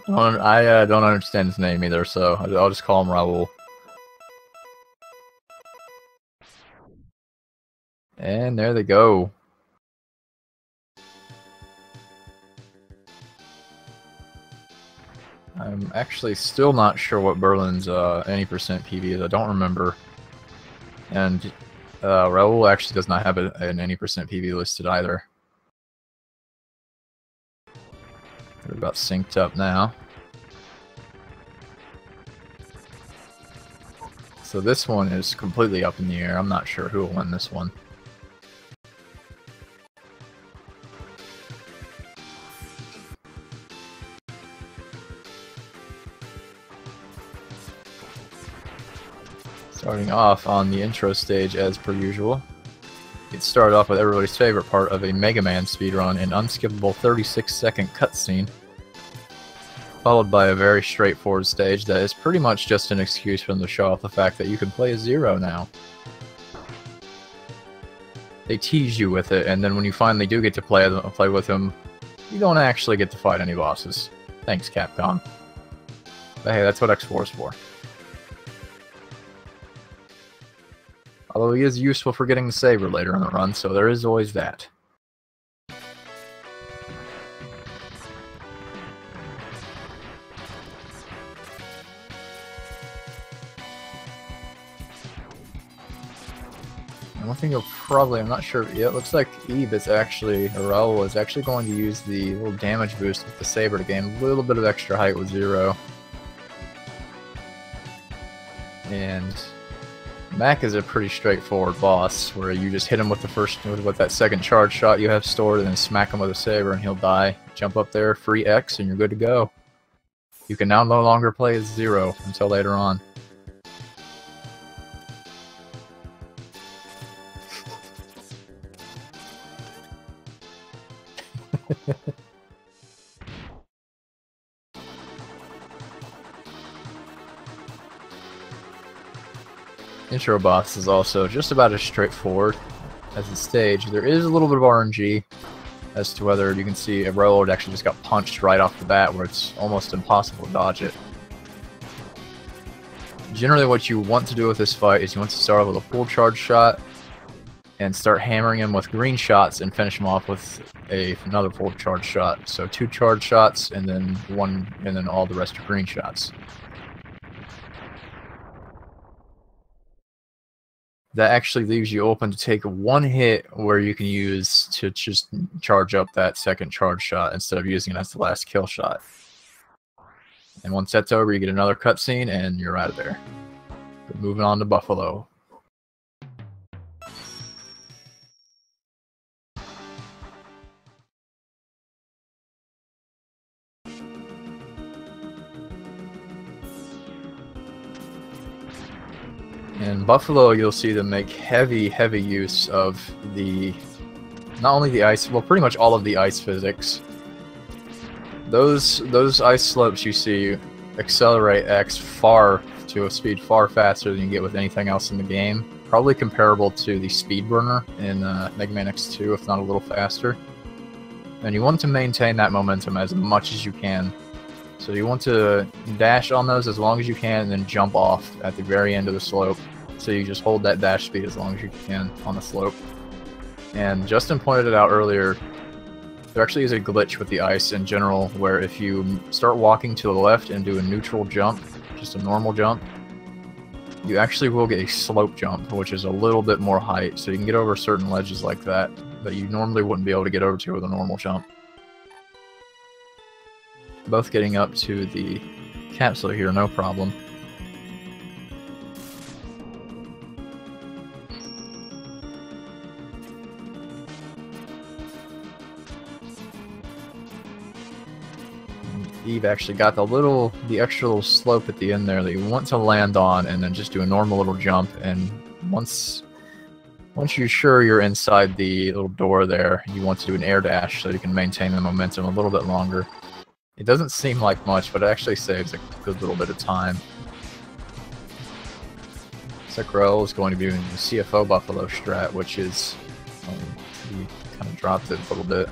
I don't understand his name either, so I'll just call him Raul. And there they go. I'm actually still not sure what Berlin's any percent PV is. I don't remember. And Raul actually does not have an any percent PV listed either. They're about synced up now. So this one is completely up in the air. I'm not sure who will win this one. Starting off on the intro stage as per usual. It started off with everybody's favorite part of a Mega Man speedrun, an unskippable 36-second cutscene, followed by a very straightforward stage that is pretty much just an excuse for them to show off the fact that you can play as Zero now. They tease you with it, and then when you finally do get to play with him, you don't actually get to fight any bosses. Thanks, Capcom. But hey, that's what X4 is for. Although he is useful for getting the saber later in the run, so there is always that. I don't think you'll probably, I'm not sure, yeah, it looks like Raul is actually going to use the little damage boost with the saber to gain a little bit of extra height with Zero. And Mac is a pretty straightforward boss, where you just hit him with with that second charge shot you have stored, and then smack him with a saber and he'll die. Jump up there, free X, and you're good to go. You can now no longer play as Zero until later on. Intro boss is also just about as straightforward as the stage. There is a little bit of RNG as to whether you can see a railroad actually just got punched right off the bat, where it's almost impossible to dodge it. Generally what you want to do with this fight is you want to start off with a full charge shot and start hammering him with green shots and finish him off with another full charge shot. So 2 charge shots and then all the rest are green shots. That actually leaves you open to take 1 hit where you can use to just charge up that second charge shot instead of using it as the last kill shot. And once that's over, you get another cutscene and you're out of there. But moving on to Buffalo. In Buffalo, you'll see them make heavy use of not only the ice, well, pretty much all of the ice physics. Those ice slopes you see accelerate X to a speed far faster than you get with anything else in the game. Probably comparable to the Speedburner in Mega Man X2, if not a little faster. And you want to maintain that momentum as much as you can. So you want to dash on those as long as you can and then jump off at the very end of the slope. So you just hold that dash speed as long as you can on the slope. And Justin pointed it out earlier, there actually is a glitch with the ice in general, where if you start walking to the left and do a neutral jump, just a normal jump, you actually will get a slope jump, which is a little bit more height. So you can get over certain ledges like that you normally wouldn't be able to get over to with a normal jump. Both getting up to the capsule here, no problem. Eve actually got the extra little slope at the end there that you want to land on, and then just do a normal little jump. And once you're sure you're inside the little door there, you want to do an air dash so you can maintain the momentum a little bit longer. It doesn't seem like much, but it actually saves a good little bit of time. Raul is going to be doing the CFO Buffalo strat, which is, he kind of dropped it a little bit,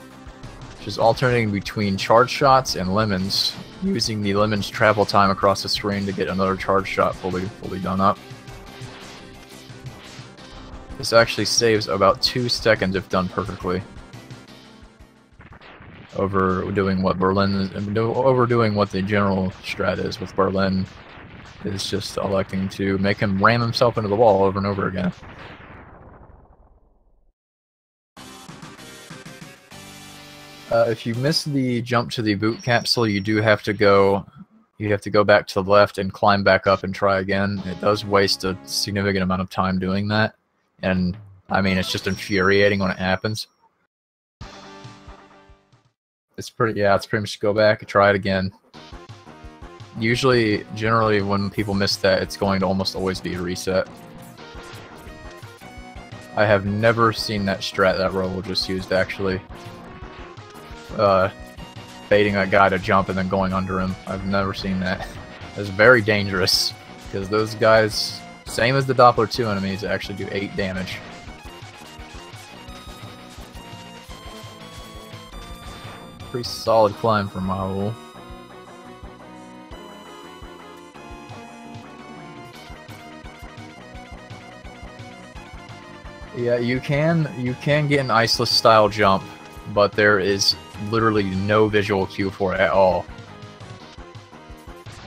which is alternating between charge shots and lemons, using the Lemon's travel time across the screen to get another charge shot fully done up. This actually saves about 2 seconds if done perfectly. Overdoing what the general strat is with Berlin is just electing to make him ram himself into the wall over and over again. If you miss the jump to the boot capsule, you do have to go. You have to go back to the left and climb back up and try again. It does waste a significant amount of time doing that, and I mean it's just infuriating when it happens. It's pretty much go back and try it again. Generally, when people miss that, it's going to almost always be a reset. I have never seen that strat that Raul just used, actually. Baiting that guy to jump and then going under him. I've never seen that. It's very dangerous, because those guys, same as the Doppler 2 enemies, actually do 8 damage. Pretty solid climb from Raul. Yeah, you can get an iceless style jump, but there is literally no visual cue for it at all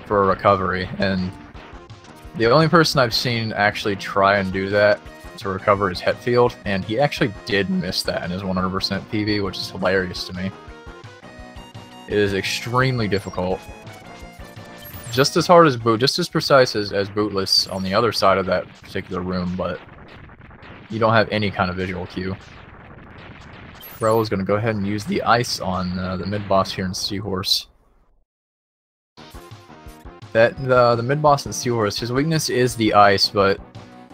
for a recovery, and the only person I've seen actually try and do that to recover is Hetfield, and he actually did miss that in his 100% PV, which is hilarious to me. It is extremely difficult. Just as hard as just as precise as Bootless on the other side of that particular room, but you don't have any kind of visual cue. Raul is going to go ahead and use the ice on the mid-boss here in Seahorse. The mid-boss in Seahorse, his weakness is the ice, but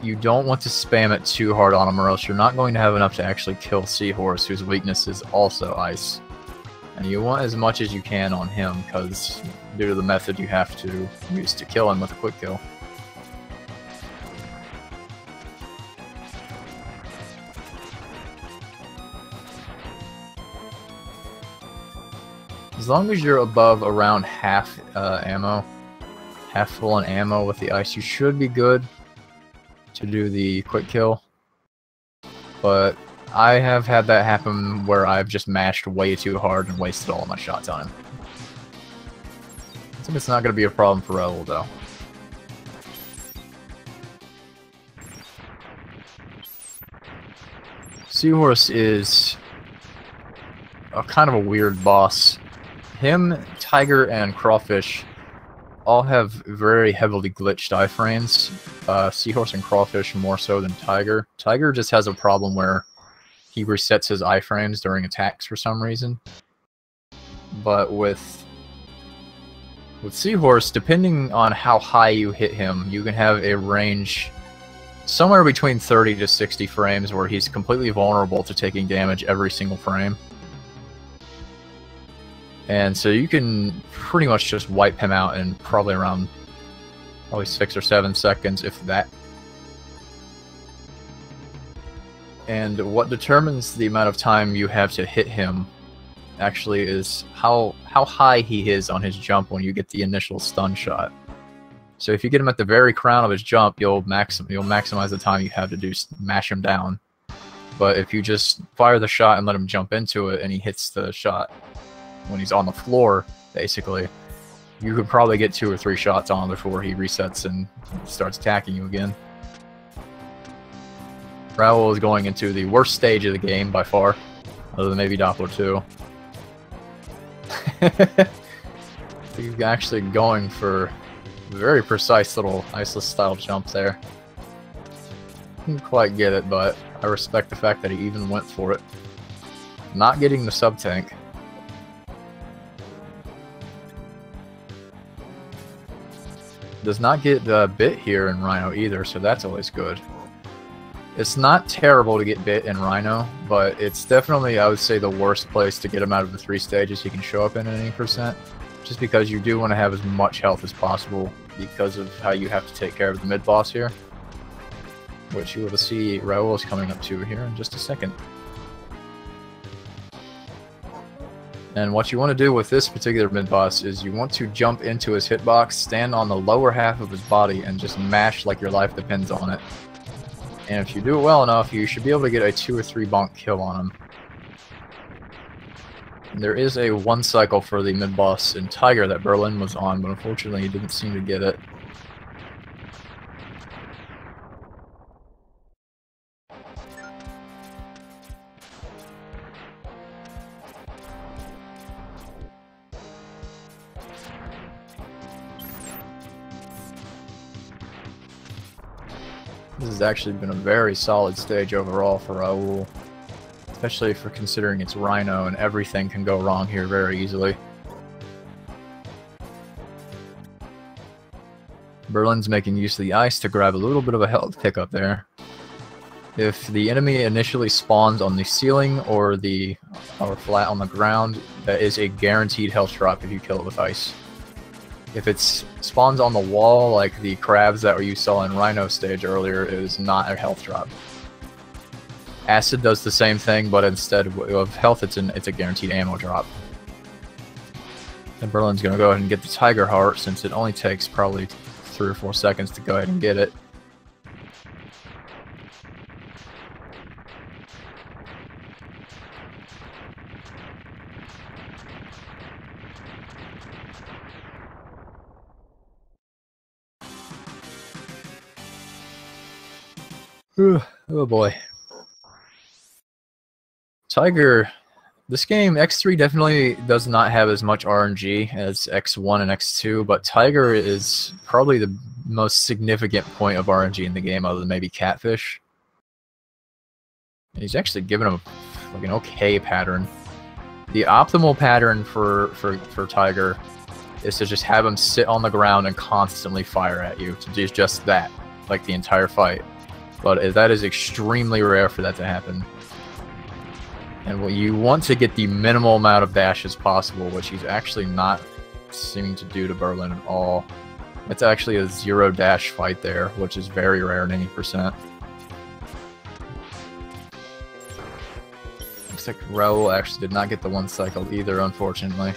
you don't want to spam it too hard on him, or else you're not going to have enough to actually kill Seahorse, whose weakness is also ice. And you want as much as you can on him, because due to the method you have to use to kill him with a quick kill. As long as you're above around half full on ammo with the ice, you should be good to do the quick kill. But I have had that happen where I've just mashed way too hard and wasted all of my shot time. I think it's not going to be a problem for Raul, though. Seahorse is a kind of a weird boss. Him, Tiger, and Crawfish all have very heavily glitched iframes. Seahorse and Crawfish more so than Tiger. Tiger just has a problem where he resets his iframes during attacks for some reason. But with Seahorse, depending on how high you hit him, you can have a range somewhere between 30 to 60 frames where he's completely vulnerable to taking damage every single frame. And so you can pretty much just wipe him out in probably 6 or 7 seconds, if that. And what determines the amount of time you have to hit him actually is how high he is on his jump when you get the initial stun shot. So if you get him at the very crown of his jump, you'll maximize the time you have to mash him down. But if you just fire the shot and let him jump into it and he hits the shot when he's on the floor, basically, you could probably get 2 or 3 shots on him before he resets and starts attacking you again. Raul is going into the worst stage of the game by far, other than maybe Doppler 2. He's actually going for a very precise little iceless style jump there. Didn't quite get it, but I respect the fact that he even went for it. Not getting the sub-tank. Does not get bit here in Rhino either, so that's always good. It's not terrible to get bit in Rhino, but it's definitely, I would say, the worst place to get him out of the 3 stages he can show up in at any percent. Just because you do want to have as much health as possible because of how you have to take care of the mid-boss here. Which you will see Raul is coming up to here in just a second. And what you want to do with this particular mid-boss is you want to jump into his hitbox, stand on the lower half of his body, and just mash like your life depends on it. And if you do it well enough, you should be able to get a 2 or 3 bonk kill on him. And there is a 1 cycle for the mid-boss in Tiger that Berlin was on, but unfortunately he didn't seem to get it. This has actually been a very solid stage overall for Raul, especially for considering it's Rhino and everything can go wrong here very easily. Berlin's making use of the ice to grab a little bit of a health pickup there. If the enemy initially spawns on the ceiling or flat on the ground, that is a guaranteed health drop if you kill it with ice. If it spawns on the wall, like the crabs that you saw in Rhino stage earlier, it is not a health drop. Acid does the same thing, but instead of health, it's a guaranteed ammo drop. And Berlin's going to go ahead and get the Tiger Heart, since it only takes probably 3 or 4 seconds to go ahead and get it. Oh boy. Tiger, this game, X3 definitely does not have as much RNG as X1 and X2, but Tiger is probably the most significant point of RNG in the game, other than maybe Catfish. And he's actually given him like an okay pattern. The optimal pattern for Tiger is to just have him sit on the ground and constantly fire at you, to do just that, like the entire fight. But that is extremely rare for that to happen. And what you want to get the minimal amount of dashes possible, which he's actually not seeming to do to Berlin at all. It's actually a 0 dash fight there, which is very rare in any percent. Looks like Raul actually did not get the 1 cycle either, unfortunately.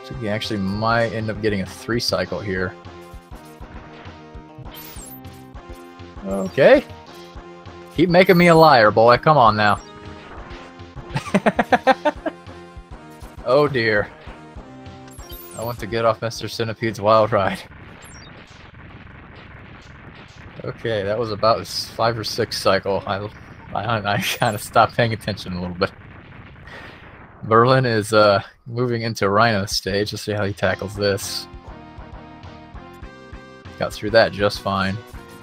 So he actually might end up getting a 3 cycle here. Okay. Keep making me a liar, boy. Come on now. Oh dear. I want to get off Mr. Centipede's wild ride. Okay, that was about 5 or 6 cycle. I kind of stopped paying attention a little bit. Berlin is moving into Rhino stage. Let's see how he tackles this. Got through that just fine.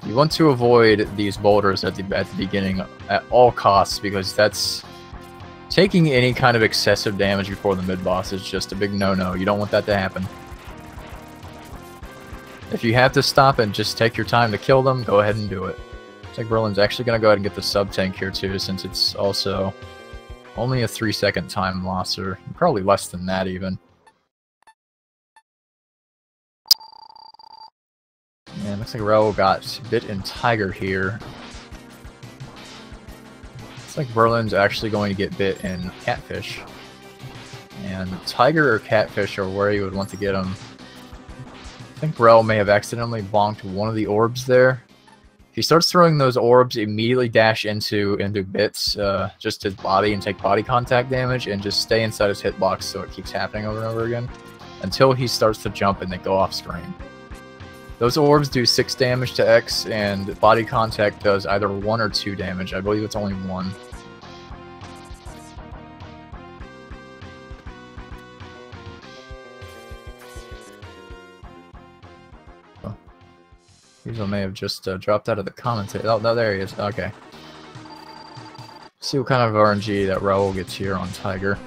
You want to avoid these boulders at the beginning at all costs, because that's taking any kind of excessive damage before the mid-boss is just a big no-no. You don't want that to happen. If you have to stop and just take your time to kill them, go ahead and do it. Looks like Berlin's actually going to go ahead and get the sub-tank here too, since it's also only a 3-second time loss, or probably less than that even. And looks like Raul got bit in Tiger here. Looks like Berlin's actually going to get bit in Catfish. And Tiger or Catfish are where you would want to get him. I think Raul may have accidentally bonked one of the orbs there. If he starts throwing those orbs, immediately dash into bits, just his body, and take body contact damage, and just stay inside his hitbox so it keeps happening over and over again until he starts to jump and they go off screen. Those orbs do 6 damage to X, and body contact does either 1 or 2 damage. I believe it's only 1. Hazel may have just dropped out of the commentary. Oh, there he is. Okay. See what kind of RNG that Raul gets here on Tiger.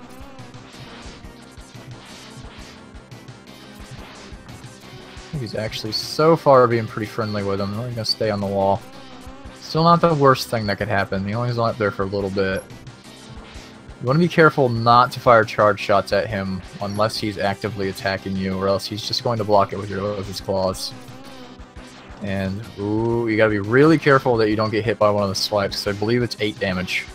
He's actually so far being pretty friendly with him. Only gonna stay on the wall. Still not the worst thing that could happen. He only is up there for a little bit. You want to be careful not to fire charge shots at him unless he's actively attacking you, or else he's just going to block it with his claws. And ooh, you gotta be really careful that you don't get hit by one of the swipes. So I believe it's 8 damage.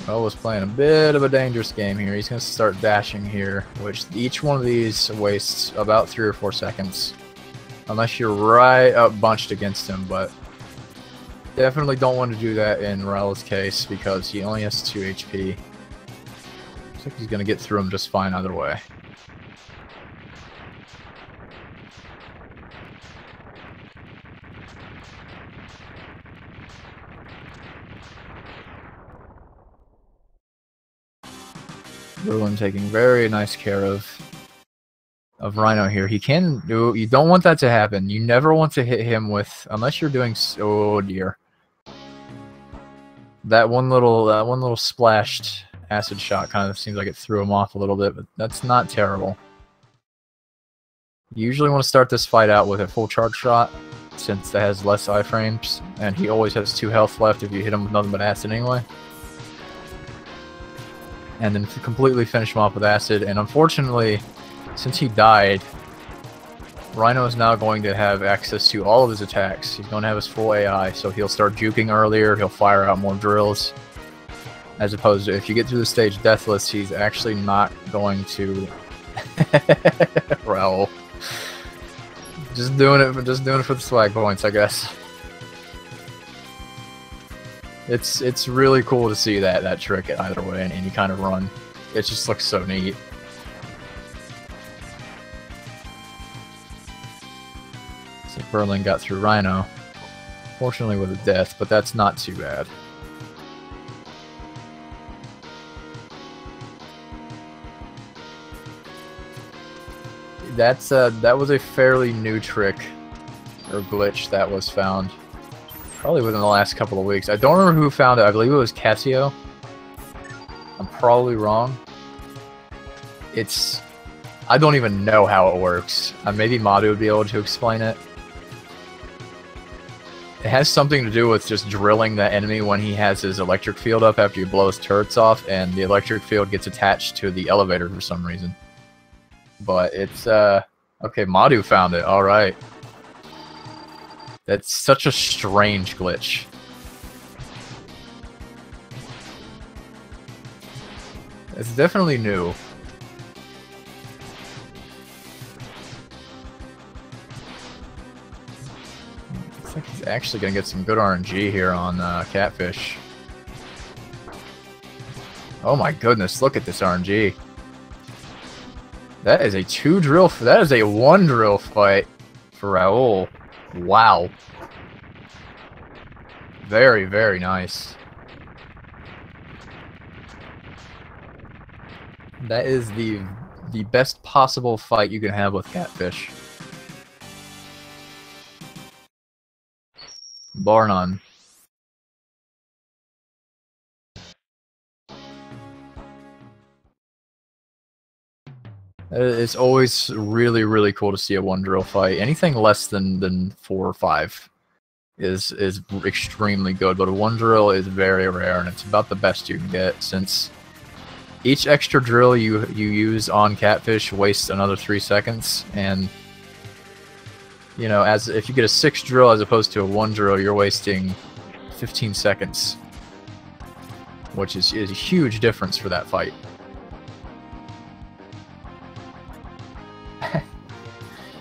Well, was playing a bit of a dangerous game here. He's going to start dashing here, which each one of these wastes about 3 or 4 seconds. Unless you're right up bunched against him, but definitely don't want to do that in Raul's case because he only has 2 HP. Looks like he's going to get through him just fine either way. Berlin taking very nice care of Rhino here. He can do. You don't want that to happen. You never want to hit him with, unless you're doing. Oh dear. That one little splashed acid shot kind of seems like it threw him off a little bit, but that's not terrible. You usually want to start this fight out with a full charge shot, since that has less iframes, and he always has 2 health left if you hit him with nothing but acid anyway. And then completely finish him off with acid, and unfortunately, since he died, Rhino is now going to have access to all of his attacks. He's going to have his full AI, so he'll start juking earlier, he'll fire out more drills. As opposed to, if you get through the stage deathless, he's actually not going to... Raul. Just doing it for the swag points, I guess. It's really cool to see that trick either way in any kind of run. It just looks so neat. So Berlin got through Rhino, fortunately with a death, but that's not too bad. That was a fairly new trick or glitch that was found. Probably within the last couple of weeks. I don't remember who found it. I believe it was Casio. I'm probably wrong. I don't even know how it works. Maybe Madu would be able to explain it. It has something to do with just drilling the enemy when he has his electric field up after you blow his turrets off, and the electric field gets attached to the elevator for some reason. But it's, okay, Madu found it. Alright. That's such a strange glitch. It's definitely new. Looks like he's actually going to get some good RNG here on Catfish. Oh my goodness, look at this RNG. That is a 2 drill. That is a 1 drill fight for Raul. Wow. Very, very nice. That is the best possible fight you can have with Catfish. Bar none. It's always really, really cool to see a 1 drill fight. Anything less than 4 or 5 is extremely good, but a 1 drill is very rare, and it's about the best you can get, since each extra drill you use on Catfish wastes another 3 seconds, and you know, if you get a 6 drill as opposed to a 1 drill, you're wasting 15 seconds, which is a huge difference for that fight.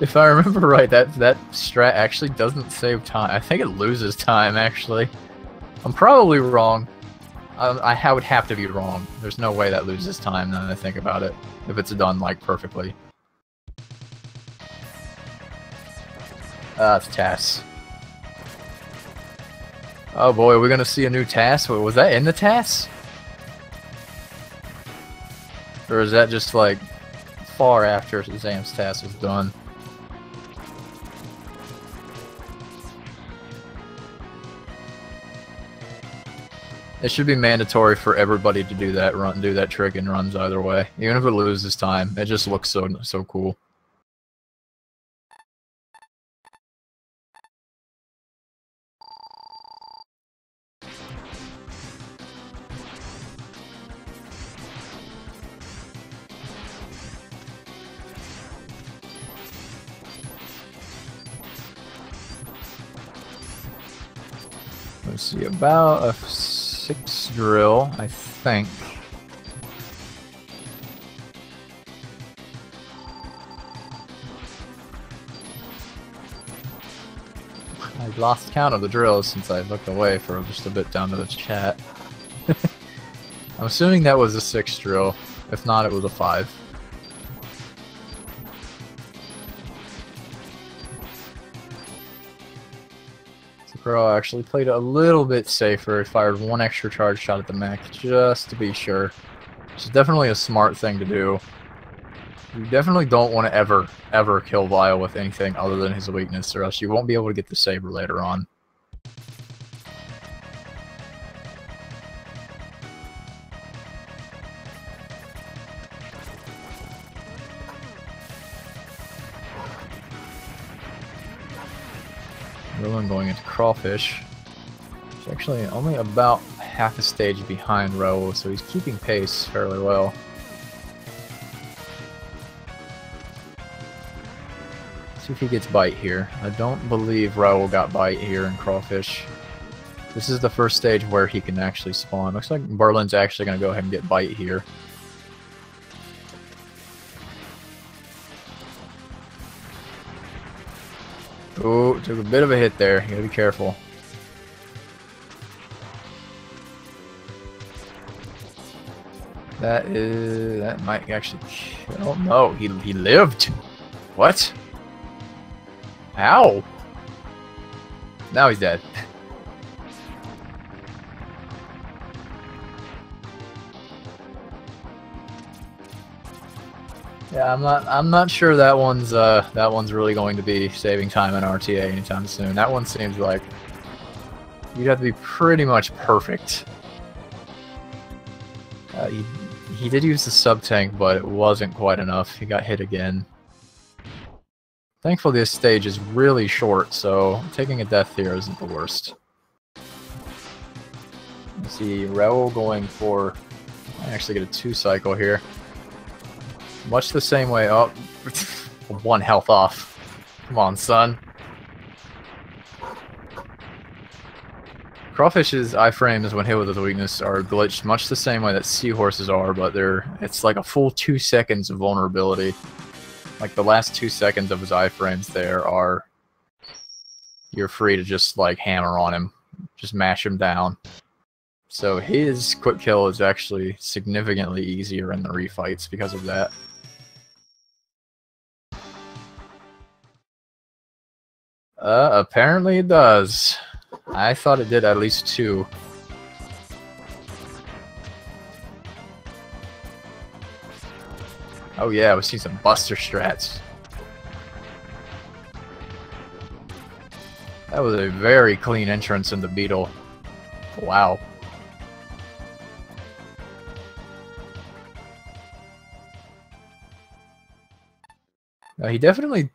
If I remember right, that strat actually doesn't save time. I think it loses time, actually. I'm probably wrong. I would have to be wrong. There's no way that loses time now that I think about it, if it's done, like, perfectly. It's TAS. Oh boy, we're gonna see a new TAS? Was that in the TAS? Or is that just, like, far after Zam's TAS was done? It should be mandatory for everybody to do that trick in runs either way. Even if it loses time, it just looks so cool. Let's see, about a 6 drill, I think. I've lost count of the drills since I looked away for just a bit down to the chat. I'm assuming that was a 6 drill. If not, it was a 5. Sakura actually played a little bit safer. Fired 1 extra charge shot at the mech just to be sure. Which is definitely a smart thing to do. You definitely don't want to ever kill Vile with anything other than his weakness, or else you won't be able to get the saber later on. Merlin going into Crawfish. He's actually only about half a stage behind Raul, so he's keeping pace fairly well. See if he gets bite here. I don't believe Raul got bite here in Crawfish. This is the first stage where he can actually spawn. Looks like Berlin's actually going to go ahead and get bite here. Ooh, took a bit of a hit there. You gotta be careful. That might actually kill. No, he lived. What? How? Now he's dead. Yeah, I'm not sure that one's really going to be saving time in RTA anytime soon. That one seems like you'd have to be pretty much perfect. He did use the sub-tank, but it wasn't quite enough. He got hit again. Thankfully, this stage is really short, so taking a death here isn't the worst. You see Raul going for... I actually get a 2 cycle here. Much the same way. Oh, 1 health off. Come on, son. Crawfish's iframes, when hit with his weakness, are glitched much the same way that seahorses are, but it's like a full 2 seconds of vulnerability. Like the last 2 seconds of his iframes there are... You're free to just like hammer on him. Just mash him down. So his quick kill is actually significantly easier in the refights because of that. Apparently it does. I thought it did at least 2. Oh yeah, we see some buster strats. That was a very clean entrance in the Beetle. Wow. He definitely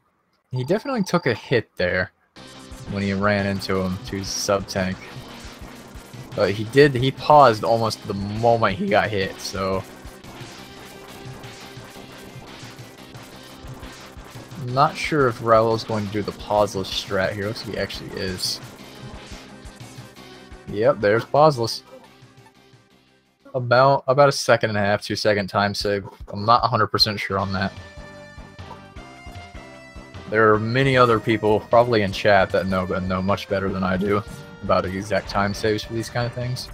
took a hit there when he ran into him to his sub-tank. But he paused almost the moment he got hit, so... I'm not sure if Raul's going to do the pauseless strat here. Looks like he actually is. Yep, there's pauseless. About a 1.5 2 second time save. I'm not 100% sure on that. There are many other people, probably in chat, that know much better than I do about the exact time saves for these kind of things.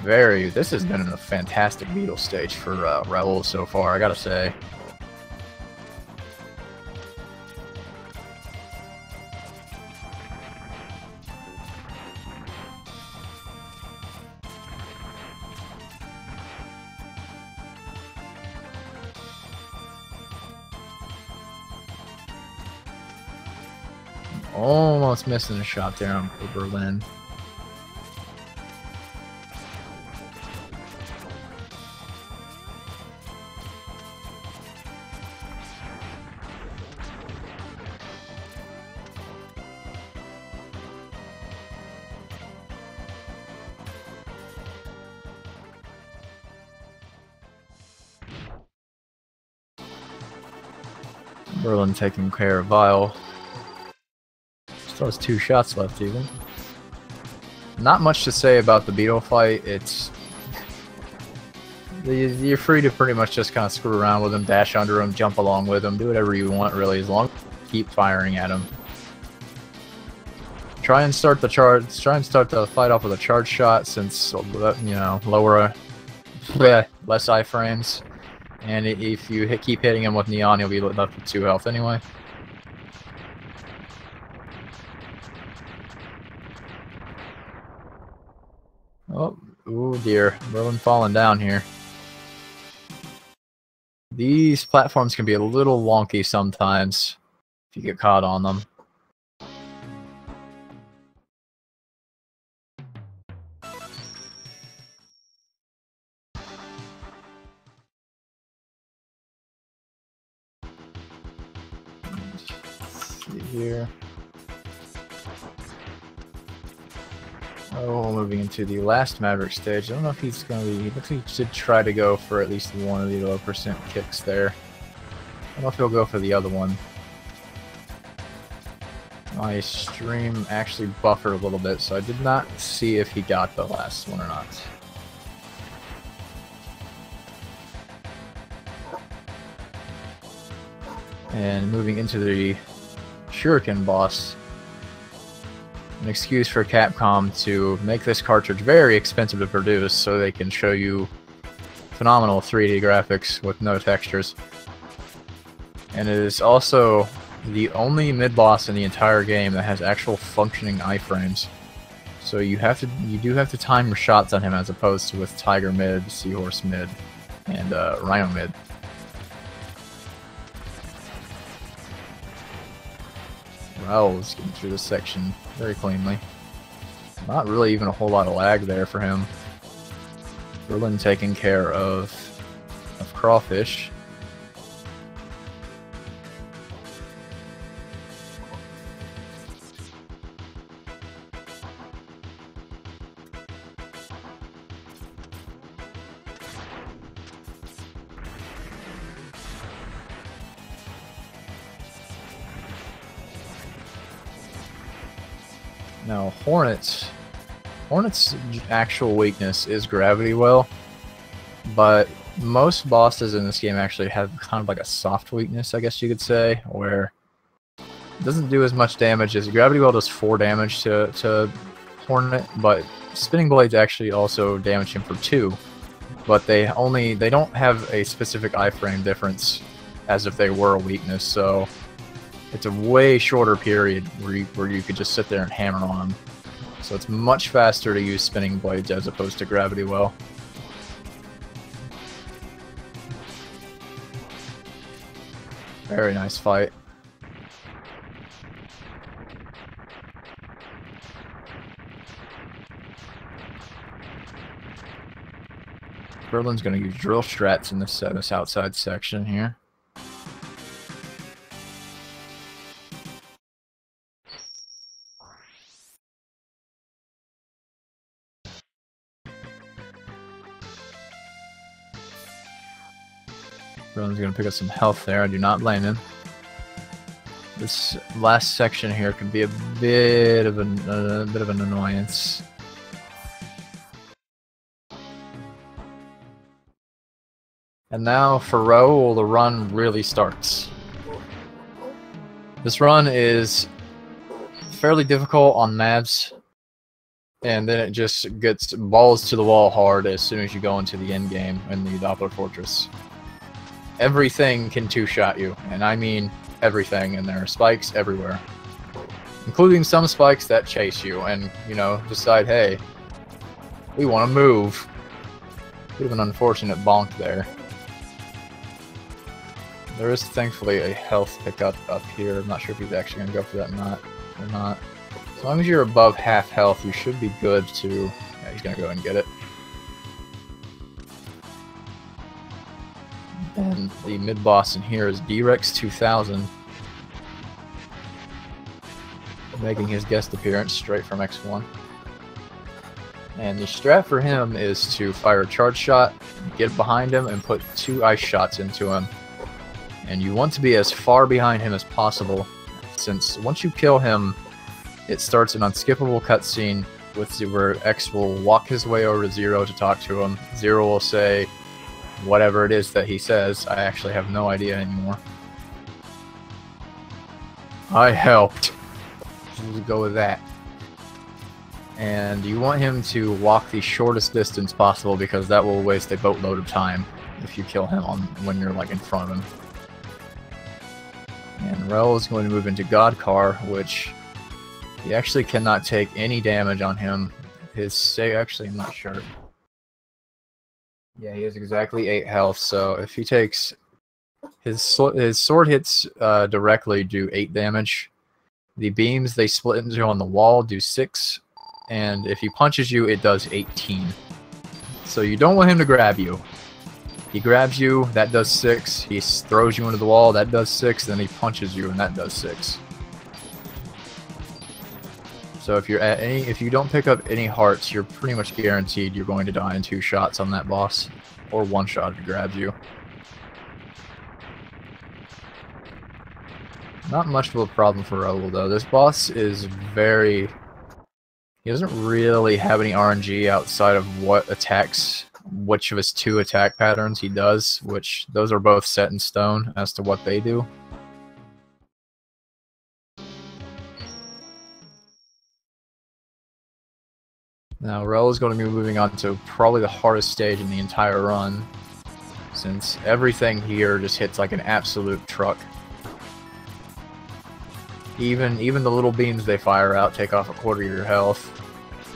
This has been a fantastic Beetle stage for Raul so far, I gotta say. Almost missing a shot there on Berlin. Berlin taking care of Vile. Still has 2 shots left, even. Not much to say about the beetle fight. It's you're free to pretty much just kind of screw around with him, dash under him, jump along with him, do whatever you want really, as long as you keep firing at him. Try and start the fight off with a charge shot, since you know, less iframes. And if you keep hitting him with neon, he'll be left with 2 health anyway. Oh dear, Berlin falling down here. These platforms can be a little wonky sometimes if you get caught on them. Let's see here. Oh, moving into the last Maverick stage. I don't know if he's going to be... He looks like he should try to go for at least one of the low percent kicks there. I don't know if he'll go for the other one. My stream actually buffered a little bit, so I did not see if he got the last one or not. And moving into the Shuriken boss. An excuse for Capcom to make this cartridge very expensive to produce so they can show you phenomenal 3D graphics with no textures. And it is also the only mid-boss in the entire game that has actual functioning iframes. So you do have to time your shots on him, as opposed to with Tiger mid, Seahorse mid, and Rhino mid. Raul is getting through this section very cleanly. Not really even a whole lot of lag there for him. Berlin taking care of Crawfish. Now, Hornet's actual weakness is gravity well, but most bosses in this game actually have kind of like a soft weakness, I guess you could say, where it doesn't do as much damage as Gravity Well does 4 damage to Hornet, but Spinning Blades actually also damage him for 2, but they don't have a specific iframe difference as if they were a weakness, so it's a way shorter period where you could just sit there and hammer on them. So it's much faster to use Spinning Blades as opposed to Gravity Well. Very nice fight. Berlin's going to use drill strats in this outside section here. Berlin's going to pick up some health there. I do not blame him. This last section here can be a bit of an annoyance. And now for Raul, the run really starts. This run is fairly difficult on Mavs, and then it just gets balls to the wall hard as soon as you go into the end game in the Doppler Fortress. Everything can two-shot you, and I mean everything, and there are spikes everywhere. Including some spikes that chase you and, you know, decide, hey, we want to move. Bit of an unfortunate bonk there. There is thankfully a health pickup up here. I'm not sure if he's actually going to go for that or not. As long as you're above half health, you should be good to... Yeah, he's going to go and get it. And the mid-boss in here is D-Rex 2000. Making his guest appearance straight from X1. And the strat for him is to fire a charge shot, get behind him, and put 2 ice shots into him. And you want to be as far behind him as possible, since once you kill him, it starts an unskippable cutscene where X will walk his way over to Zero to talk to him. Zero will say whatever it is that he says. I actually have no idea anymore. I helped. We'll go with that. And you want him to walk the shortest distance possible because that will waste a boatload of time if you kill him when you're like in front of him. And Raul is going to move into God Car, which he actually cannot take any damage on him. Actually, I'm not sure. Yeah, he has exactly 8 health, so if he takes... His sword hits directly do 8 damage. The beams they split into on the wall do 6. And if he punches you, it does 18. So you don't want him to grab you. He grabs you, that does 6. He throws you into the wall, that does 6. Then he punches you, and that does 6. So if you don't pick up any hearts, you're pretty much guaranteed you're going to die in 2 shots on that boss, or 1 shot if he grabs you. Not much of a problem for Raul though. This boss is very... He doesn't really have any RNG outside of which of his 2 attack patterns he does, which those are both set in stone as to what they do. Now Raul is going to be moving on to probably the hardest stage in the entire run, since everything here just hits like an absolute truck. Even the little beams they fire out take off 1/4 of your health.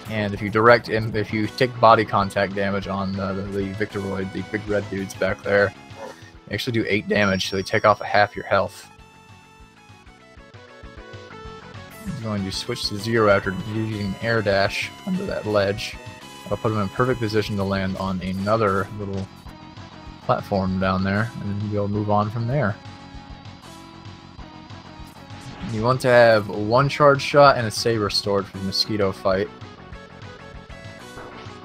And if you take body contact damage on the Victoroid, the big red dudes back there, they actually do 8 damage, so they take off 1/2 your health. He's going to switch to 0 after using air dash under that ledge. That'll put him in perfect position to land on another little platform down there, and then you'll be able to move on from there. You want to have 1 charge shot and a saber stored for the mosquito fight.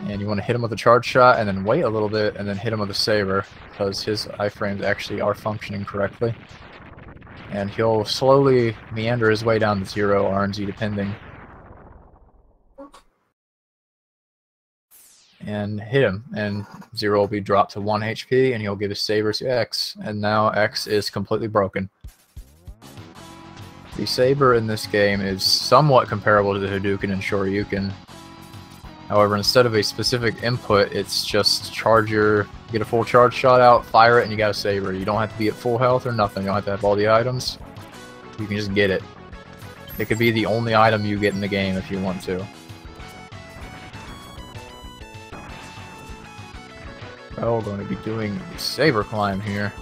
And you want to hit him with a charge shot and then wait a little bit and then hit him with a saber, because his iframes actually are functioning correctly. And he'll slowly meander his way down to 0 RNG depending. And hit him, and 0 will be dropped to 1 HP, and he'll give his saber to X, and now X is completely broken. The saber in this game is somewhat comparable to the Hadouken and Shoryuken. However, instead of a specific input, it's just get a full charge shot out, fire it, and you got a saber. You don't have to be at full health or nothing. You don't have to have all the items. You can just get it. It could be the only item you get in the game if you want to. Well, we're going to be doing the saber climb here.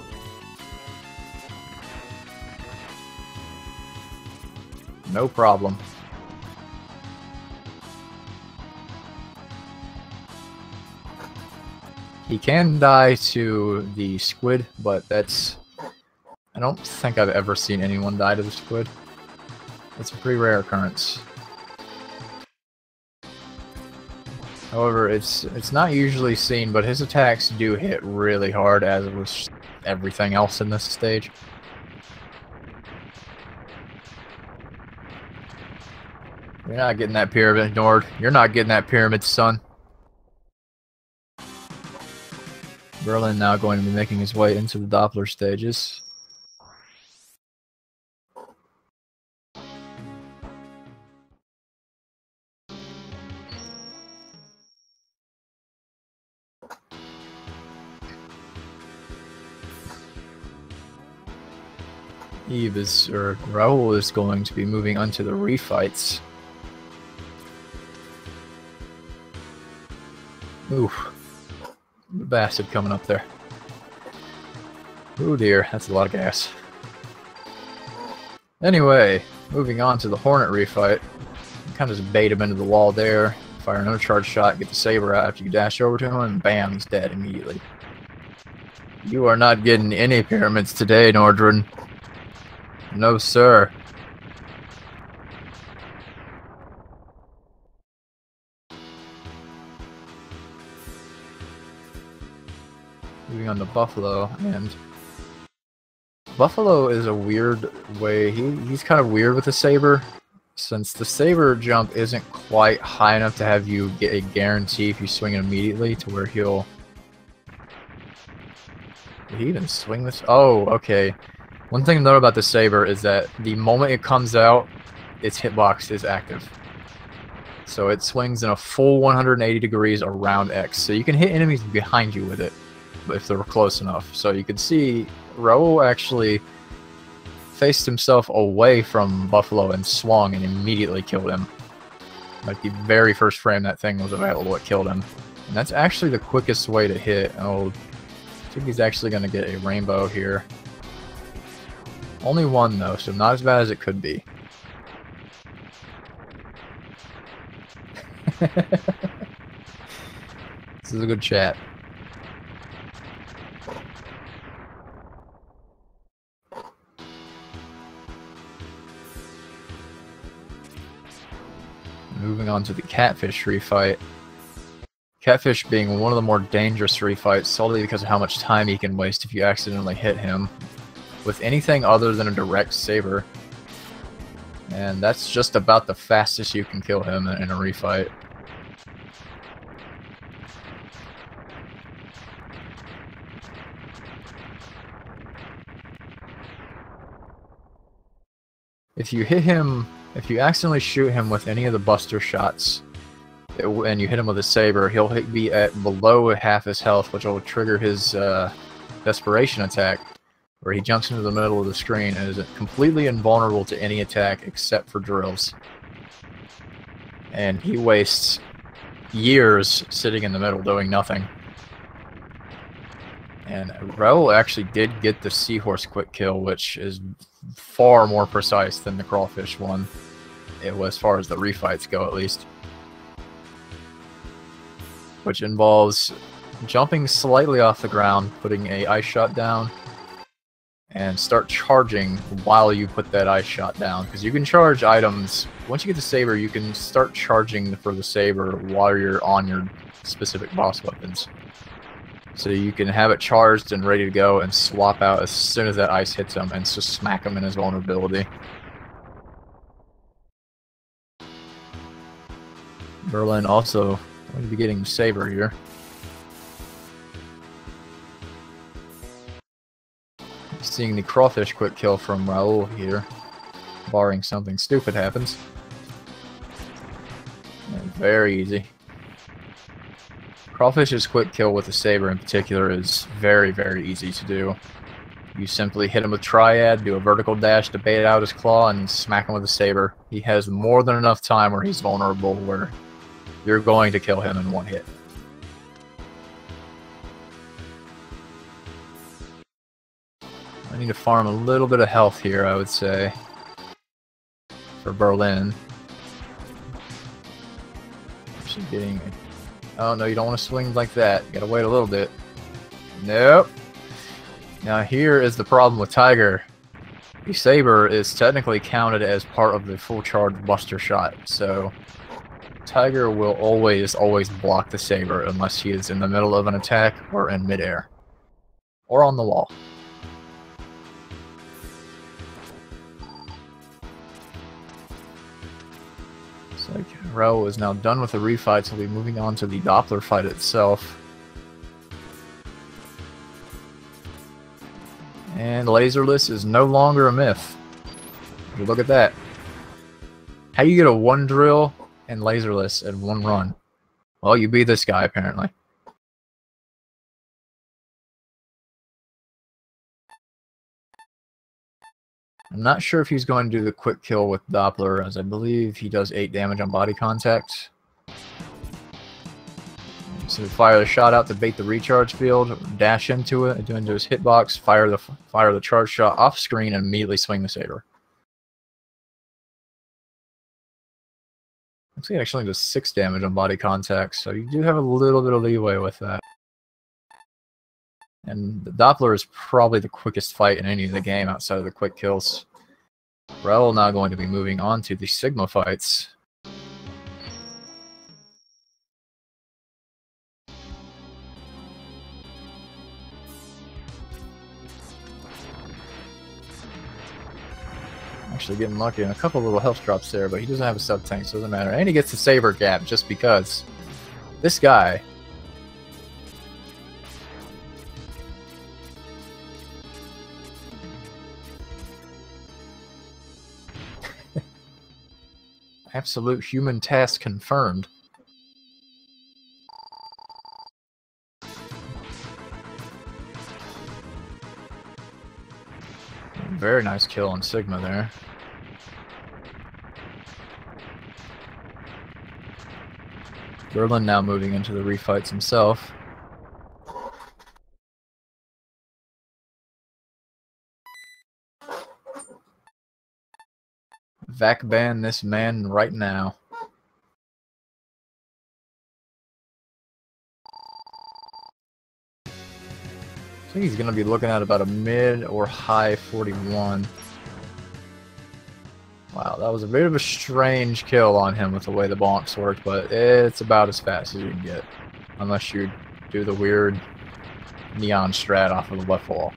No problem. He can die to the squid, but I don't think I've ever seen anyone die to the squid. It's a pretty rare occurrence. However, it's not usually seen, but his attacks do hit really hard, as with everything else in this stage. You're not getting that pyramid, Nord. You're not getting that pyramid, son. Berlin now going to be making his way into the Doppler stages. Raul is going to be moving onto the refights. Oof. The bastard coming up there. Oh dear, that's a lot of gas. Anyway, moving on to the Hornet refight. Kind of just bait him into the wall there. Fire another charge shot, get the saber out after you dash over to him, and bam, he's dead immediately. You are not getting any pyramids today, Nordrun. No, sir. Moving on to Buffalo, and Buffalo is a weird way. He's kind of weird with the saber. Since the saber jump isn't quite high enough to have you get a guarantee if you swing it immediately to where he'll... Did he even swing this? Oh, okay. One thing to note about the saber is that the moment it comes out, its hitbox is active. So it swings in a full 180 degrees around X. So you can hit enemies behind you with it, if they're close enough. So you can see Raul actually faced himself away from Buffalo and swung and immediately killed him. Like the very first frame that thing was available, it killed him. And that's actually the quickest way to hit. Oh, I think he's actually going to get a rainbow here. Only one though, so not as bad as it could be. This is a good chat. Moving on to the catfish refight. Catfish being one of the more dangerous refights solely because of how much time he can waste if you accidentally hit him with anything other than a direct saber. And that's just about the fastest you can kill him in a refight. If you hit him, if you accidentally shoot him with any of the buster shots, and you hit him with a saber, he'll be at below half his health, which will trigger his desperation attack, where he jumps into the middle of the screen and is completely invulnerable to any attack except for drills. And he wastes years sitting in the middle doing nothing. And Raul actually did get the seahorse quick kill, which is far more precise than the crawfish one. It was, as far as the refights go, at least. Which involves jumping slightly off the ground, putting a ice shot down, and start charging while you put that ice shot down. Because you can charge items, once you get the saber, you can start charging for the saber while you're on your specific boss weapons. So you can have it charged and ready to go and swap out as soon as that ice hits him and just smack him in his vulnerability. Berlin also going to be getting the saber here. Seeing the crawfish quick kill from Raul here, barring something stupid happens. And very easy. Crawfish's quick kill with the saber in particular is very, very easy to do. You simply hit him with triad, do a vertical dash to bait out his claw, and smack him with a saber. He has more than enough time where he's vulnerable, where you're going to kill him in one hit. I need to farm a little bit of health here, I would say, for Berlin. Actually getting... Oh no, you don't want to swing like that. You gotta wait a little bit. Nope. Now here is the problem with Tiger. The saber is technically counted as part of the full charge buster shot, so Tiger will always block the saber unless he is in the middle of an attack or in midair. Or on the wall. Like, Raul is now done with the refight, so we'll be moving on to the Doppler fight itself. And laserless is no longer a myth. Look at that. How do you get a one drill and laserless in one run? Well, you beat this guy, apparently. I'm not sure if he's going to do the quick kill with Doppler, as I believe he does 8 damage on body contact. So fire the shot out to bait the recharge field, dash into it, into his hitbox, fire the charge shot off screen, and immediately swing the saber. Looks like it actually does 6 damage on body contact, so you do have a little bit of leeway with that. And the Doppler is probably the quickest fight in any of the game outside of the quick kills. Raul now going to be moving on to the Sigma fights. actually getting lucky and a couple little health drops there, but he doesn't have a sub tank, so it doesn't matter. And he gets the saber gap just because this guy. Absolute human task confirmed. Very nice kill on Sigma there. Berlin now moving into the refights himself. Vac ban this man right now. I think he's going to be looking at about a mid or high 41. Wow, that was a bit of a strange kill on him with the way the bonks worked, but it's about as fast as you can get. Unless you do the weird neon strat off of the left wall.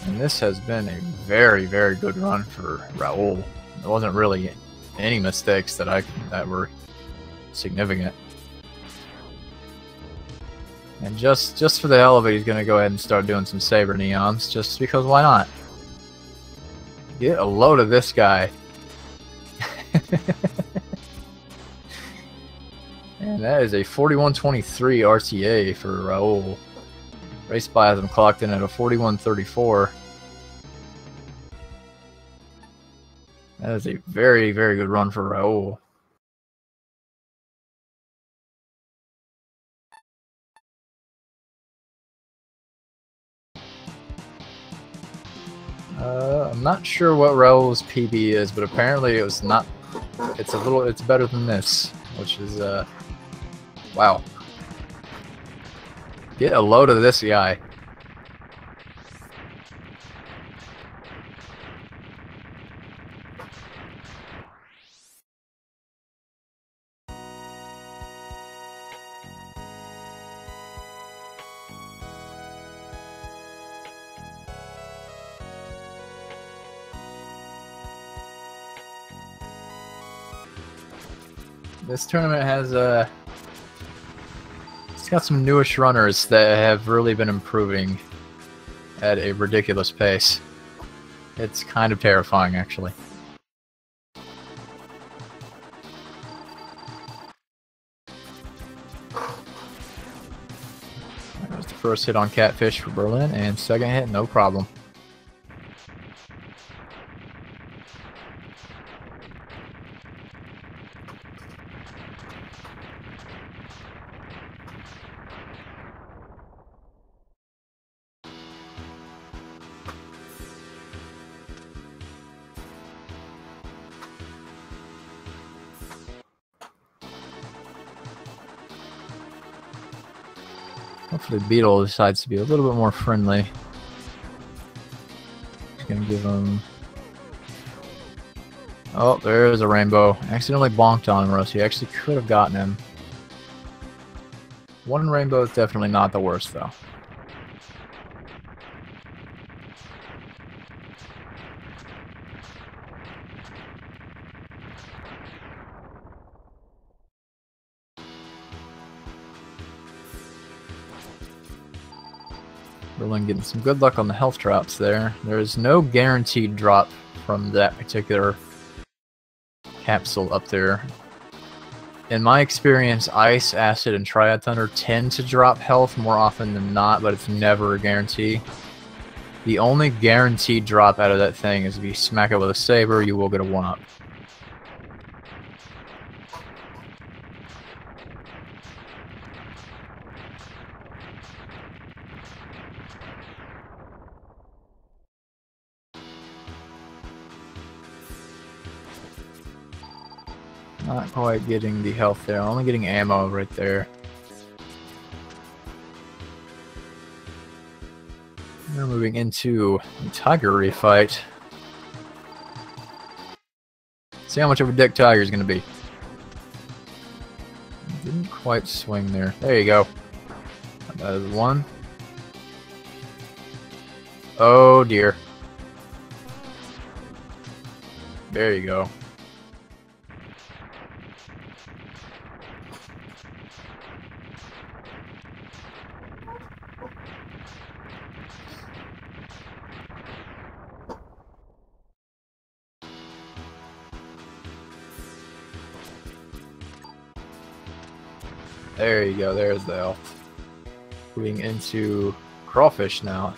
And this has been a very, very good run for Raul. There wasn't really any mistakes that were significant. And just for the hell of it, he's gonna go ahead and start doing some saber neons, just because why not? Get a load of this guy. And that is a 41.23 RTA for Raul. Race biasm clocked in at a 41.34. That is a very, very good run for Raul. I'm not sure what Raul's PB is, but apparently it was not. It's better than this, which is wow. Get a load of this guy. This tournament has it's got some newish runners that have really been improving at a ridiculous pace. It's kind of terrifying, actually. There's the first hit on Catfish for Berlin, and second hit, no problem. Hopefully Beetle decides to be a little bit more friendly. Just gonna give him... Oh, there's a rainbow. Accidentally bonked on him, Rossi. Actually could have gotten him. One rainbow is definitely not the worst, though. Berlin getting some good luck on the health drops there. There is no guaranteed drop from that particular capsule up there. In my experience, Ice, Acid, and Triad Thunder tend to drop health more often than not, but it's never a guarantee. The only guaranteed drop out of that thing is if you smack it with a saber, you will get a 1-up. Not quite getting the health there, only getting ammo right there. We're moving into the Tiger refight. See how much of a dick Tiger's gonna be. Didn't quite swing there. There you go. That is one. Oh dear. There you go. There you go, there's the elf. Moving into crawfish now.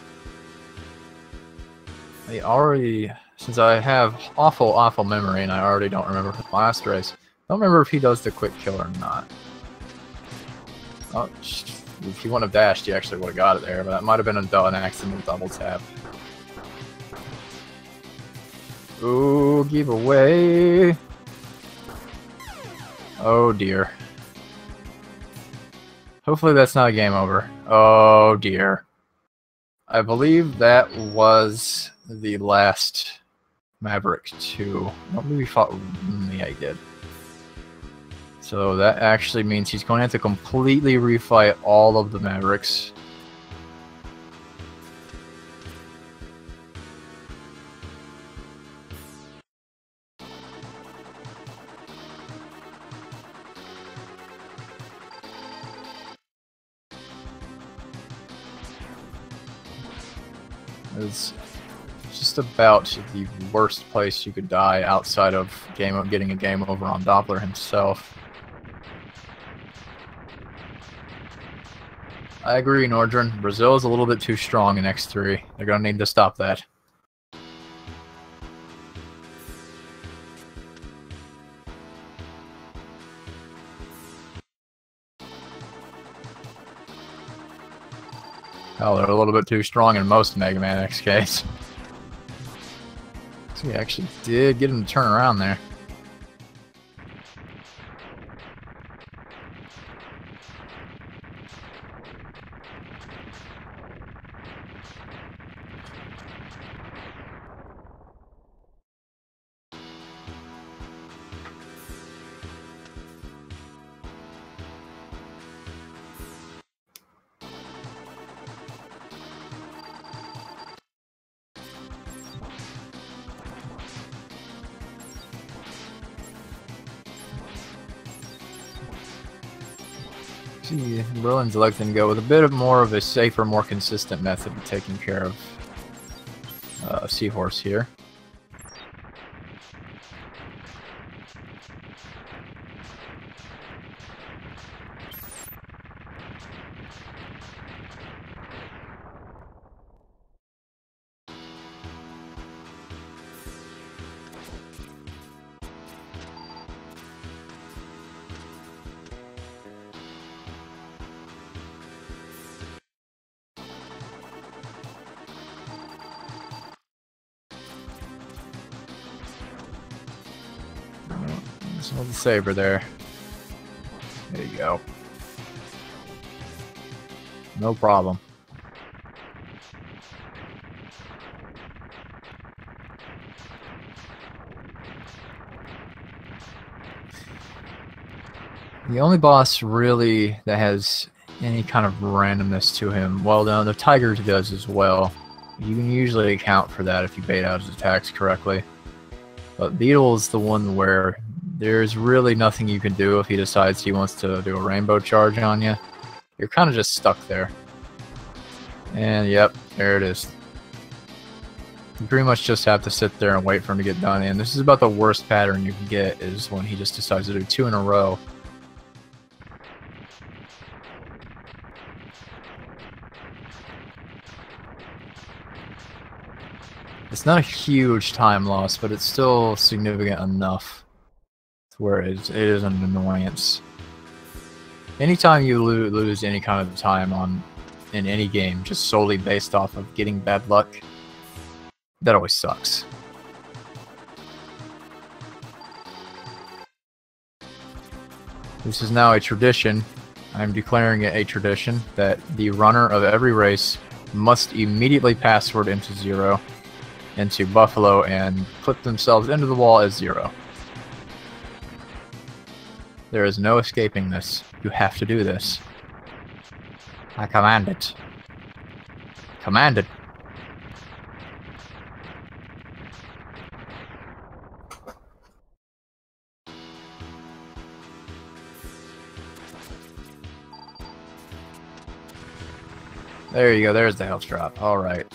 I already, since I have awful memory and I already don't remember the last race, I don't remember if he does the quick kill or not. Oh, if he wouldn't have dashed, he actually would have got it there, but that might have been an accidental double tap. Ooh, giveaway. Oh dear. Hopefully that's not a game over. Oh dear. I believe that was the last Maverick 2. Oh, maybe we fought. Yeah, he did. So that actually means he's going to have to completely refight all of the Mavericks. It's just about the worst place you could die outside of getting a game over on Doppler himself. I agree, Nordren. Brazil is a little bit too strong in X3. They're going to need to stop that. Hell, they're a little bit too strong in most Mega Man XKs. So we actually did get him to turn around there. See, Berlin's electing to go with a bit more of a safer, more consistent method of taking care of Seahorse here. Hold the saber there. There you go. No problem. The only boss really that has any kind of randomness to him, well, no, the Tiger does as well. You can usually account for that if you bait out his attacks correctly. But Beetle is the one where there's really nothing you can do if he decides he wants to do a rainbow charge on you. You're kind of just stuck there. And yep, there it is. You pretty much just have to sit there and wait for him to get done. And this is about the worst pattern you can get, is when he just decides to do 2 in a row. It's not a huge time loss, but it's still significant enough to where it is an annoyance. Anytime you lose any kind of time in any game, just solely based off of getting bad luck, that always sucks. This is now a tradition. I'm declaring it a tradition that the runner of every race must immediately password into 0, into Buffalo, and put themselves into the wall as 0. There is no escaping this. You have to do this. I command it. Command it. There you go, there's the health drop. Alright.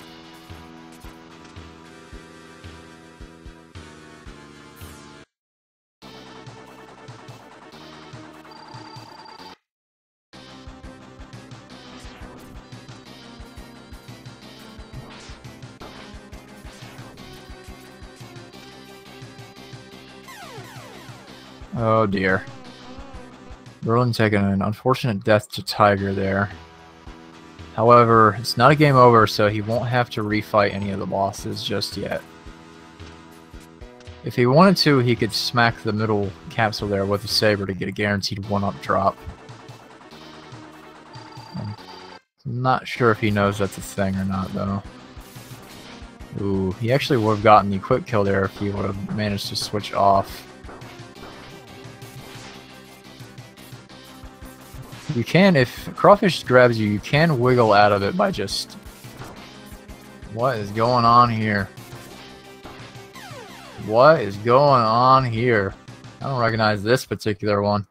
Oh dear. Berlin taking an unfortunate death to Tiger there. However, it's not a game over, so he won't have to refight any of the bosses just yet. If he wanted to, he could smack the middle capsule there with a saber to get a guaranteed 1-up drop. I'm not sure if he knows that's a thing or not, though. Ooh, he actually would have gotten the quick kill there if he would have managed to switch off. You can, if Crawfish grabs you, you can wiggle out of it by just... What is going on here? What is going on here? I don't recognize this particular one.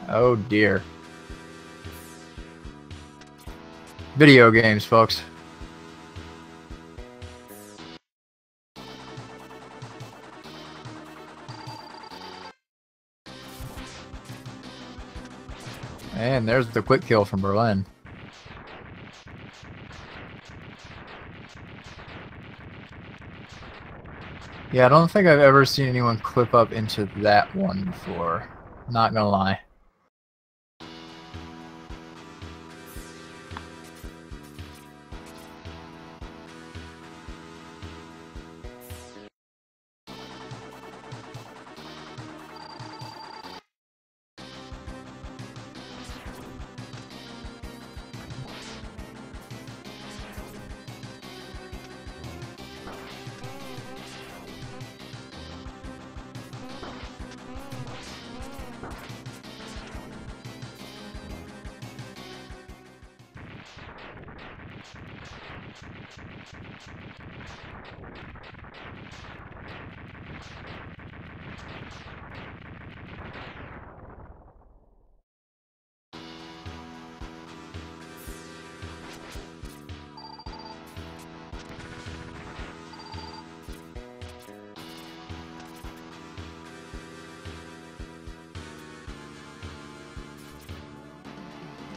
Oh dear. Video games, folks. And there's the quick kill from Berlin. Yeah, I don't think I've ever seen anyone clip up into that one before. Not gonna lie.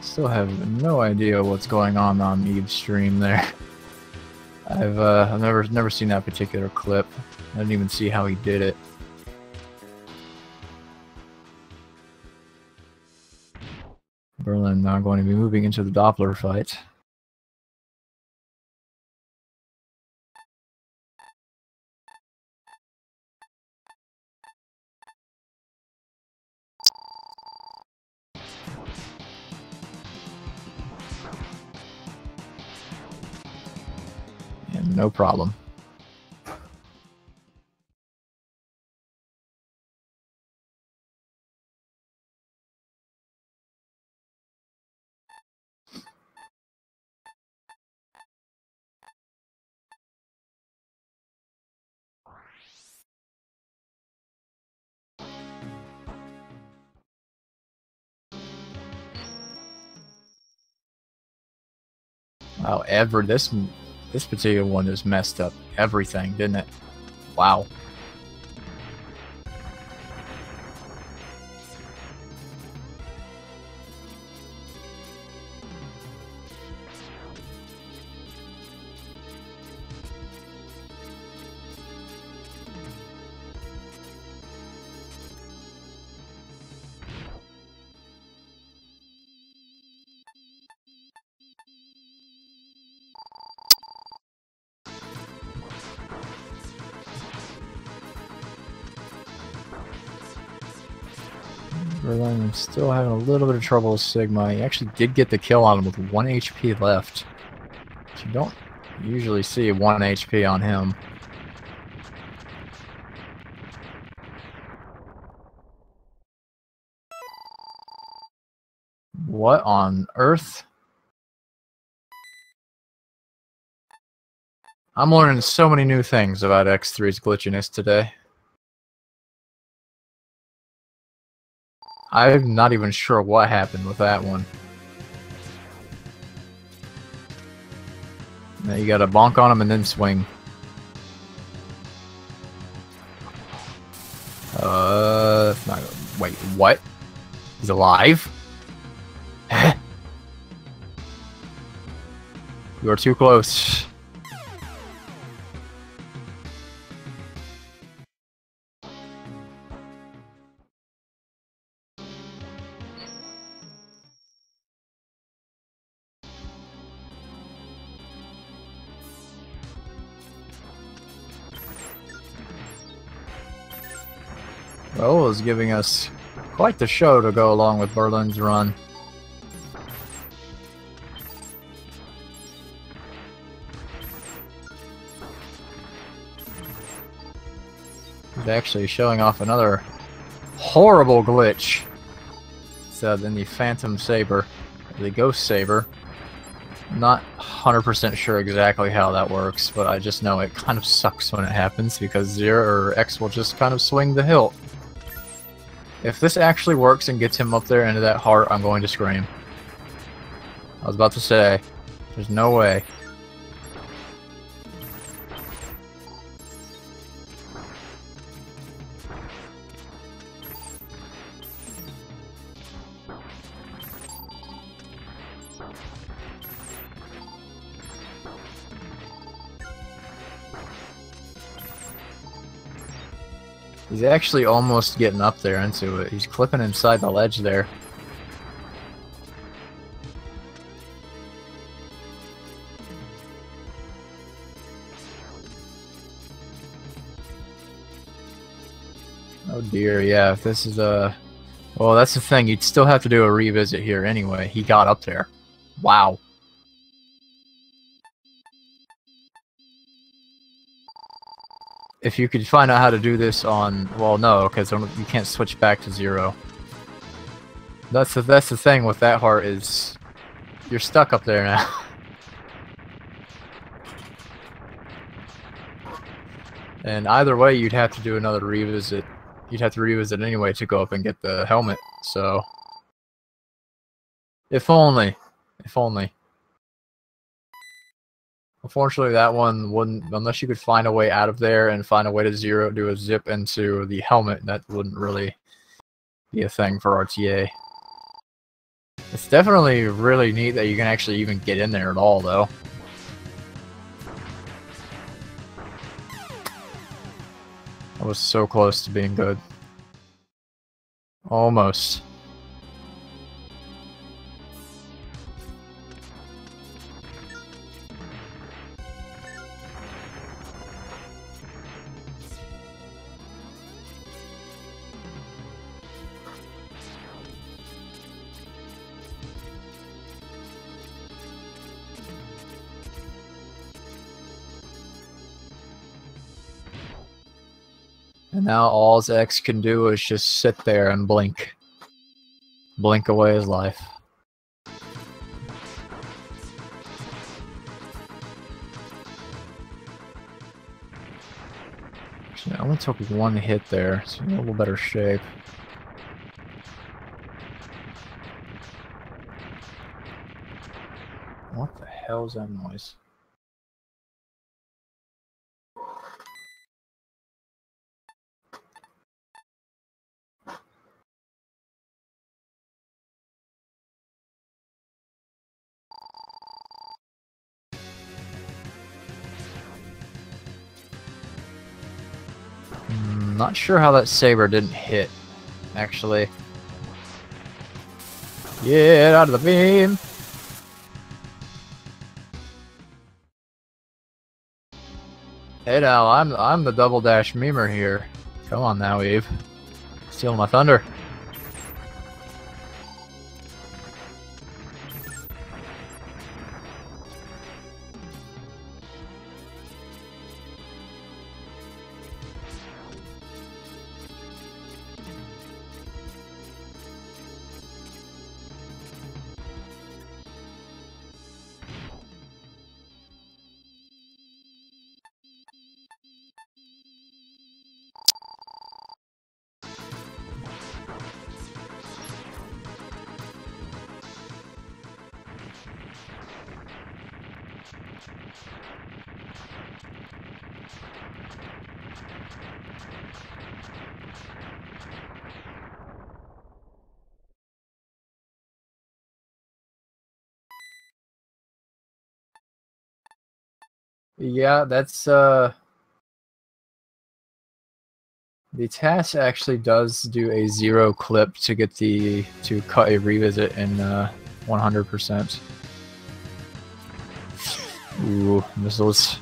Still have no idea what's going on EaB's stream there. I've never seen that particular clip. I didn't even see how he did it. Berlin now going to be moving into the Doppler fight. And no problem. Wow, this particular one just messed up everything, didn't it? Wow. Berlin still having a little bit of trouble with Sigma. He actually did get the kill on him with 1 HP left. But you don't usually see 1 HP on him. What on earth? I'm learning so many new things about X3's glitchiness today. I'm not even sure what happened with that one. Now you gotta bonk on him and then swing. Not, wait, what? He's alive? You are too close. Raul is giving us quite the show to go along with Berlin's run. He's actually showing off another horrible glitch. It's in the Phantom Saber, the Ghost Saber. I'm not 100% sure exactly how that works, but I just know it kind of sucks when it happens because Zero or X will just kind of swing the hilt. If this actually works and gets him up there into that heart, I'm going to scream. I was about to say, there's no way. He's actually almost getting up there into it. He's clipping inside the ledge there. Oh dear, yeah, if this is a... Well, that's the thing. You'd still have to do a revisit here anyway. He got up there. Wow. If you could find out how to do this on... Well, no, because you can't switch back to Zero. That's the thing with that heart is... You're stuck up there now. And either way, you'd have to do another revisit. You'd have to revisit anyway to go up and get the helmet, so... If only. If only. Unfortunately, that one wouldn't, unless you could find a way out of there and find a way to do a zip into the helmet, that wouldn't really be a thing for RTA. It's definitely really neat that you can actually even get in there at all, though. I was so close to being good. Almost. And now all X can do is just sit there and blink. Blink away his life. Actually, I only took one hit there, so in a little better shape. What the hell is that noise? Not sure how that saber didn't hit, actually. Get out of the beam! Hey now, I'm the double dash memer here. Come on now, Eve. Stealing my thunder. Yeah, that's the task actually does do a 0 clip to get to cut a revisit in 100%. Ooh, missiles.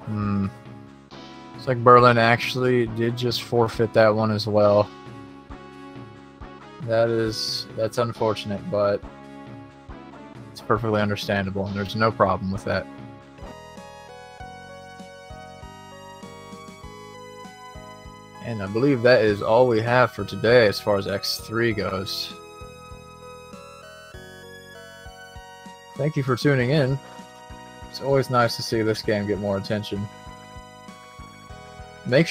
Looks like Berlin actually did just forfeit that one as well. That's unfortunate, but it's perfectly understandable, and there's no problem with that. And I believe that is all we have for today as far as X3 goes. Thank you for tuning in. It's always nice to see this game get more attention. Make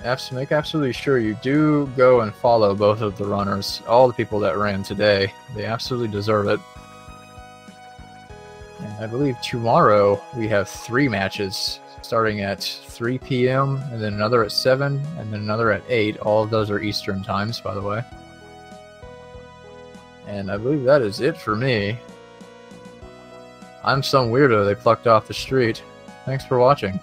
absolutely sure you do go and follow both of the runners, all the people that ran today. They absolutely deserve it. And I believe tomorrow we have 3 matches, starting at 3 p.m., and then another at 7, and then another at 8. All of those are Eastern times, by the way. And I believe that is it for me. I'm some weirdo they plucked off the street. Thanks for watching.